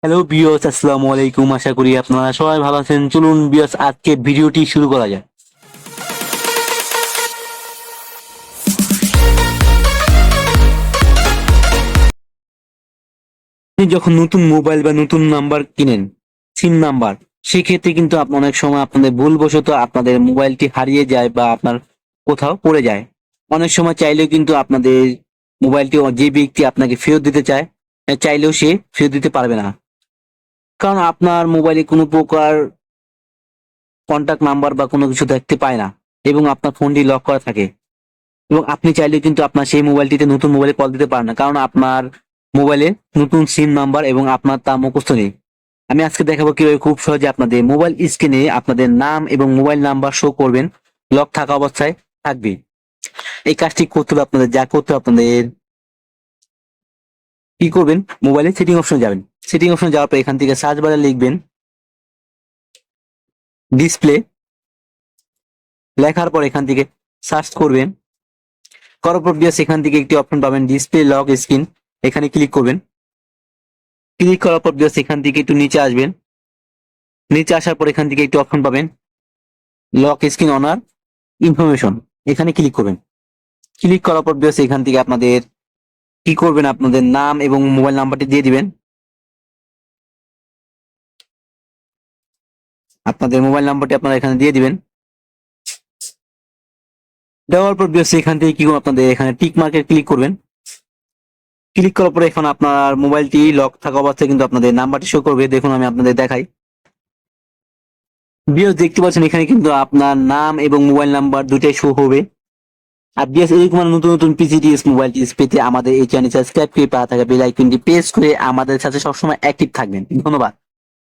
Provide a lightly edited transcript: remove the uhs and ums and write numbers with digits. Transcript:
Hello বিয়স, আসসালামু আলাইকুম। আশা করি আপনারা সবাই ভালো আছেন। চলুন বিয়স, আজকে ভিডিওটি শুরু করা যায়। আপনি যখন নতুন মোবাইল বা নতুন নাম্বার কিনেন, সিম নাম্বার, সেক্ষেত্রে কিন্তু অনেক সময় আপনাদের ভুলবশত আপনাদের মোবাইলটি হারিয়ে যায় বা আপনার কোথাও পড়ে যায়। অনেক সময় চাইলেও কিন্তু আপনাদের মোবাইলটি যে ব্যক্তি আপনাকে ফেরত দিতে চায়, চাইলেও সে ফেরত দিতে পারবে না। কারণ আপনার মোবাইলে কোনো প্রকার কন্টাক্ট নাম্বার বা কোনো কিছু দেখতে পায় না এবং আপনার ফোনটি লক করা থাকে। এবং আপনি চাইলে কিন্তু আপনার সেই মোবাইলটিতে নতুন মোবাইলে কল দিতে পারেন না, কারণ আপনার মোবাইলে নতুন সিম নাম্বার এবং আপনার তা মুখস্থ নেই। আমি আজকে দেখাবো কিভাবে খুব সহজে আপনাদের মোবাইল স্ক্রিনে আপনাদের নাম এবং মোবাইল নাম্বার শো করবেন, লক থাকা অবস্থায় থাকবে। এই কাজটি করতে হবে আপনাদের, যা করতে হবে আপনাদের, কি করবেন, মোবাইলে সেটিং অপশনে যাবেন। সেটিং অপশনে যাওয়ার পর এখান থেকে সার্চ বারে লিখবেন ডিসপ্লে। লেখার পর এখান থেকে সার্চ করবেন, করার পর এখান থেকে একটি অপশন পাবেন ডিসপ্লে লক স্ক্রিন। এখানে ক্লিক করবেন। ক্লিক করার পর এখান থেকে একটু নিচে আসবেন। নিচে আসার পর এখান থেকে একটি অপশন পাবেন লক স্ক্রিন অনার ইনফরমেশন। এখানে ক্লিক করবেন। ক্লিক করার পর এখান থেকে আপনাদের কি করবেন, আপনাদের নাম এবং মোবাইল নাম্বারটি দিয়ে দিবেন। আপনাদের মোবাইল নাম্বারটি আপনারা এখানে দিয়ে দিবেন। দেওয়ার পর এখান থেকে কি করবেন, আপনাদের এখানে টিক মার্কে ক্লিক করবেন। ক্লিক করার পরে এখন আপনার মোবাইলটি লক থাকা অবস্থায় কিন্তু আপনাদের নাম্বারটি শো করবে। দেখুন আমি আপনাদের দেখাই। দেখতে পাচ্ছেন এখানে কিন্তু আপনার নাম এবং মোবাইল নাম্বার দুটাই শো হবে। আর এরকম নতুন নতুন পিসিডিএস মোবাইল টিপস পেতে আমাদের এই চ্যানেল সাবস্ক্রাইব করে পাওয়া থাকা বেল আইকনটি প্রেস করে আমাদের সাথে সবসময় অ্যাক্টিভ থাকবেন। ধন্যবাদ।